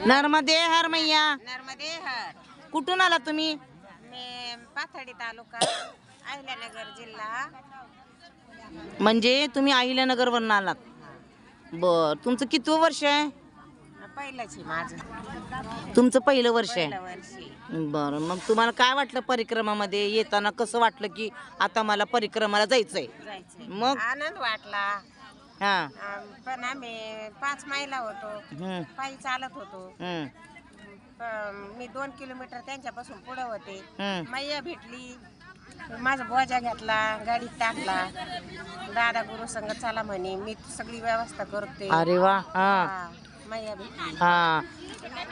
नर्मदे हर मैया. नर्मदे हर. कुठून आला तुम्ही? मी पाथर्डी तालुका अहिल्यानगर जिल्हा. म्हणजे तुम्ही अहिल्यानगर वरून आलात. बर, तुमचं कितवं वर्ष आहे? पहिलंच आहे माझं. तुमचं पहिलं वर्ष पहिलं आहे. वर्षी. बरं, मग तुम्हाला काय वाटलं परिक्रमामध्ये येताना? कसं वाटलं की आता मला परिक्रमाला जायचंय? जायचंय. मग? आनंद वाटला. हा. पण आम्ही 5 मैला होतो. हम्म, पायी चालत होतो. हम्म, मी 2 किलोमीटर त्यांच्यापासून पुढे होते. हम्म. मैया भेटली, माझा बोजा घेतला, गाडीत टाकला. दादा गुरु संग चला म्हणे, मी सगळी व्यवस्था करते. अरे वा. हा, हा, मैया भेटली. हा.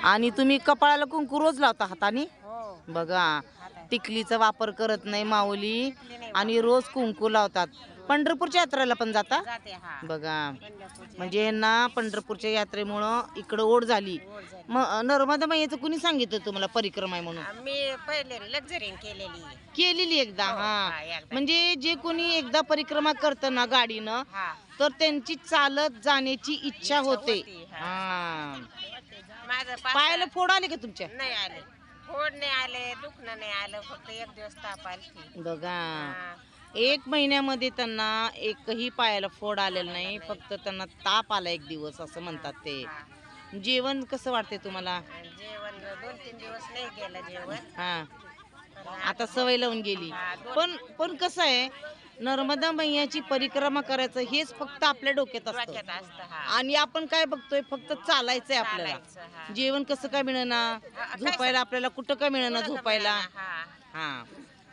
आणि तुम्ही कपाळाला कुंकू रोज लावता हाताने? हो. बघा, आता टिकलीचा वापर करत नाही माऊली टिकली नाही आणि रोज कुंकू लावतात. पंढरपूरच्या यात्रेला पण जाता? जाते. हा, बघा, पंढरपूरची म्हणजे यांना पंढरपूरच्या यात्रेमुळं इकडं ओढ झाली. ओढ झाली. मग नर्मदा मैयाचं कुणी सांगितलं तुम्हाला परिक्रमा आहे म्हणून? मी पहिले लक्झरीन केलेली. केलेली एकदा. हो, हा, हा, एकदा. म्हणजे जे कोणी एकदा परिक्रमा करतं ना गाडीनं, हा, तर त्यांची चालत जाण्याची इच्छा होते. होती, हा. हा. माझं पायाला फोड आले का तुमच्या? नाही आले, फोड नाही आले, दुखणं नाही आलं, फक्त 1 दिवस ताप आली. बघा, हा. 1 महिन्यामध्ये त्यांना एकही पायाला फोड आलेला नाही, फक्त त्यांना ताप आला 1 दिवस असं म्हणतात ते. हा. जेवण कसं वाटते तुम्हाला? जेवण 2-3 दिवस नाही केलं जेवण. हा, पण आता सवय लावून गेली. हा, पण कसं आहे, नर्मदा मैयाची परिक्रमा करायचं हेच फक्त आपल्या डोक्यात असतं. डोक्यात असतं. हा, आणि आपण काय बघतोय, फक्त चालायचंय आपल्याला. चालायचं. हा. जेवण कसं काय मिळेना, झोपायला आपल्याला कुठं काय मिळेना झोपायला. हा, हा,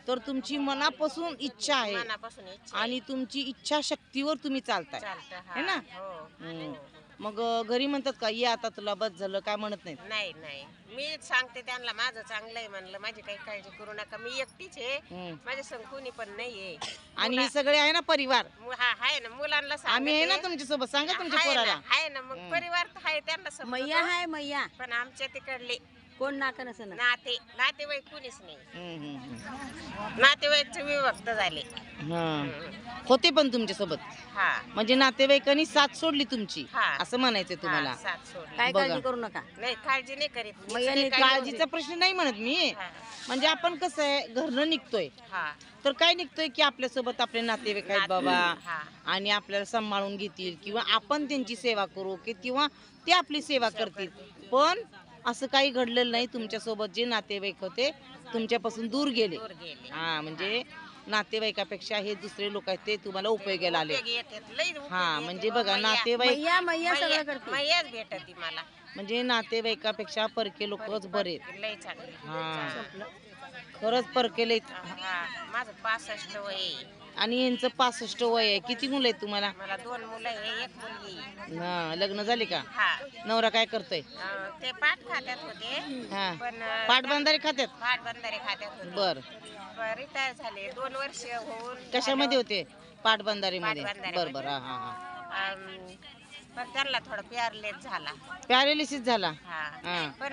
तर तुमची मनापासून इच्छा आहे मनापासून इच्छा आणि तुमची इच्छा शक्तीवर तुम्ही चालताय, चालतं. हा. है ना? हो. हम्म. हो. मग घरी म्हणतात का ये आता तुला बस झालं, काय म्हणत नाहीत? नाही नाही, मी सांगते त्यांना माझं चांगलं आहे म्हणलं, माझी काही काळजी करू नका, मी एकटीच आहे, हम्म. माझ्या संग कोणी पण नाहीये. आणि हे सगळे आहे ना परिवार? हा, आहे ना, मुलांना आम्ही आहे ना सांगते. तुमच्या सोबत, सांगा तुमच्या आहे ना, पोराला. आहे ना, मग परिवार तर आहे, त्यांना समजतं. मैया हाय मैया, पण आमच्या तिकडले कोण नाका नसं नातेवाईक कुणीच नाही. हम्म, हम्म, नातेवाईकचे विभक्त झाले. हम्म. हा. होते पण तुमच्या सोबत, हा, म्हणजे नातेवाईकांनी साथ सोडली तुमची, हा. असं म्हणायचंय तुम्हाला? हा, साथ सोडली. काय बघा. काळजी करू नका. नाही, काळजी नाही करीत मी. मैयाने काही काळजीचा प्रश्न नाही म्हणत मी, हा, म्हणजे आपण कसं आहे, घरनं निघतोय हा, तर काय निघतोय की आपल्यासोबत आपले नातेवाईक आहेत बाबा, हा. आणि आपल्याला सांभाळून घेतील, किंवा आपण त्यांची सेवा करू किंवा ते आपली सेवा करतील. पण असं काही घडलेलं नाही तुमच्यासोबत. जे नातेवाईक होते तुमच्यापासून दूर गेले. दूर गेले. हा, म्हणजे नातेवाईकापेक्षा हे दुसरे लोक आहेत ते तुम्हाला उपयोगाला आले. उपयोगी येतात, लई उपयोगी हा, येतात. म्हणजे बघा, मैया- नातेवाईक मैया मैया सगळं करते. मैयाच भेटती मला, म्हणजे नातेवाईकापेक्षा परके लोकच बरे. लई चांगली. हा, खरंच परके लई. हा, माझं 65 वय आहे. आणि यांचं 65 वय आहे. किती मुलं आहेत तुम्हाला? मला 2 मुलं आहे, 1 मुलगी. हा, लग्न झाले का? हा, नवरा काय करतोय? ते पाट खात्यात होते, हा, पण पाटबंधारे खात्यात. पाटबंधारे खात्यात होते. बर, रिटायर झाले 2 वर्ष होऊन. कशामध्ये होते? पाटबंधारे मध्ये. पाटबंधारेमध्ये. बर बर. हा हा हा. पण त्यांना थोडा प्यारलेस झाला. पॅरालिसिस झाला. हा, हा. पण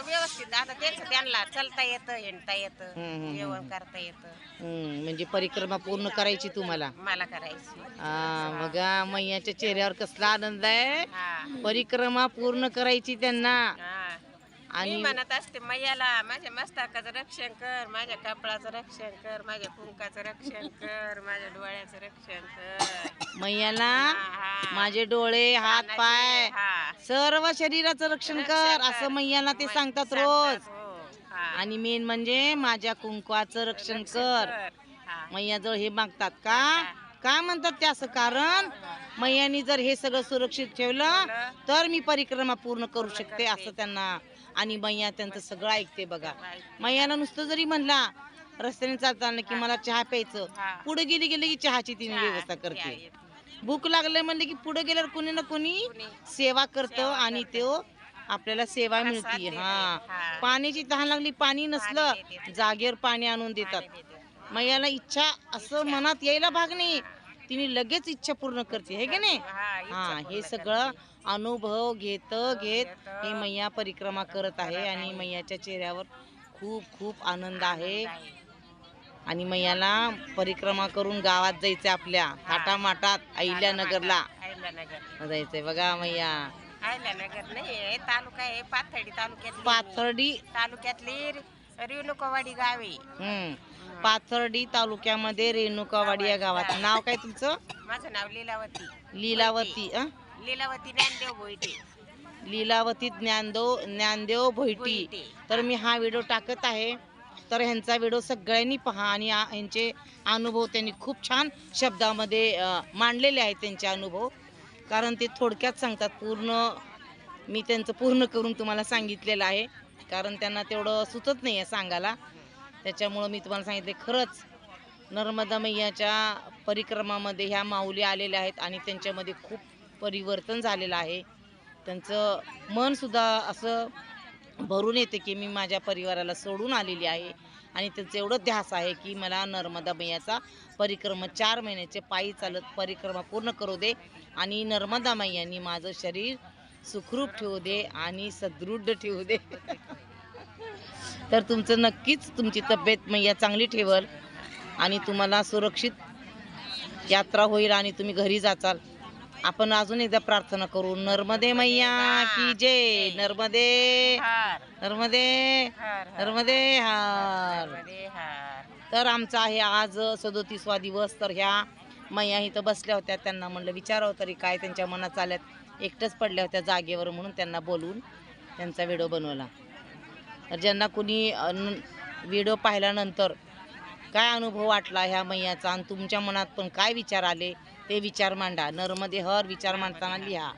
व्यवस्थित आता त्यांना चलता येतं, हिंडता येतं, हम्म. जेवण करता येतं. म्हणजे परिक्रमा पूर्ण करायची तुम्हाला? मला करायची. हा, बघा मैयाच्या चेहऱ्यावर कसला आनंद आहे. हा, परिक्रमा पूर्ण करायची त्यांना. हा. मी आणि म्हणत असते मैयाला, माझ्या मस्तकाचं रक्षण कर, माझ्या कपडाचं रक्षण कर, माझ्या कुंकाचं रक्षण कर, माझ्या डोळ्याचं रक्षण कर. मैयाला हा. माझे डोळे, हात, पाय, हा. सर्व शरीराचं रक्षण कर असं मैयाला ते सांगतात रोज. हो. हा. आणि मेन म्हणजे माझ्या कुंकवाचं रक्षण कर. हा. मैयाजवळ हे मागतात का? काय म्हणतात ते असं? कारण मैयानी जर हे सगळं सुरक्षित ठेवलं तर मी परिक्रमा पूर्ण करू शकते असं त्यांना. आणि मैया त्यांचं सगळं ऐकते बघा. मैयानं नुसतं जरी म्हणला रस्त्याने चालताना की मला चहा प्यायचं, पुढे गेली की चहाची तिने व्यवस्था करते. भूक लागले म्हणले की पुढे गेल्यावर कोणी ना कोणी सेवा करतं आणि तो आपल्याला सेवा मिळते. हा, पाण्याची तहान लागली, पाणी नसलं जागेवर पाणी आणून देतात. मैयाला इच्छा असं मनात यायला भाग नाही, तिने लगेच इच्छा पूर्ण करते, हे की नाही? हा, हे सगळं अनुभव घेत हे मैया परिक्रमा करत आहे. आणि मैयाच्या चेहऱ्यावर खूप खूप आनंद आहे. आणि मैयाला परिक्रमा करून गावात जायचंय, आपल्या थाटामाटात अहिल्यानगरला जायचंय. बघा मैया आयल्यानगर नाही तालुका आहे पाथर्डी तालुक्यातली पाथर्डी रेणुकावाडी गाव आहे. पाथर्डी तालुक्यामध्ये रेणुकावाडी या गावात. नाव काय तुमचं? माझं नाव लीलावती लीलावती. लीलावती ज्ञानदेव भोईटे. लीलावती ज्ञानदेव भोईटी. तर मी हा व्हिडिओ टाकत आहे, तर ह्यांचा व्हिडिओ सगळ्यांनी पहा आणि ह्यांचे अनुभव त्यांनी खूप छान शब्दामध्ये मांडलेले आहेत त्यांचे अनुभव. कारण ते थोडक्यात सांगतात, पूर्ण मी त्यांचं पूर्ण करून तुम्हाला सांगितलेलं आहे, कारण त्यांना तेवढं सुचत नाही आहे सांगायला. त्याच्यामुळं मी तुम्हाला सांगितले. खरंच नर्मदा मैयाच्या परिक्रमामध्ये ह्या माऊली आलेल्या आहेत आणि त्यांच्यामध्ये खूप परिवर्तन झालेलं आहे. त्यांचं मनसुद्धा असं भरून येते की मी माझ्या परिवाराला सोडून आलेली आहे आणि त्यांचं एवढं ध्यास आहे की मला नर्मदा मैयाचा परिक्रमा 4 महिन्याचे पायी चालत परिक्रमा पूर्ण करू दे आणि नर्मदा मैयांनी माझं शरीर सुखरूप ठेवू दे आणि सदृढ ठेवू दे. तर तुमचं नक्कीच तुमची तब्येत मैया चांगली ठेवल आणि तुम्हाला सुरक्षित यात्रा होईल आणि तुम्ही घरी जाचाल. आपण अजून एकदा प्रार्थना करू. नर्मदे मैया की जय. नर्मदे नर्मदे नर्मदे हार. तर आमचा आहे आज 37वा दिवस. तर ह्या मैया इथं बसल्या होत्या, त्यांना म्हणलं विचारावं तरी काय त्यांच्या मनात चालत. एकटंच पडल्या होत्या जागेवर म्हणून त्यांना बोलवून त्यांचा व्हिडिओ बनवला. तर ज्यांना कुणी व्हिडिओ पाहिल्यानंतर काय अनुभव वाटला ह्या मैयाचा आणि तुमच्या मनात पण काय विचार आले ते विचार मांडा. नर्मदे हर विचार मांडताना लिहा.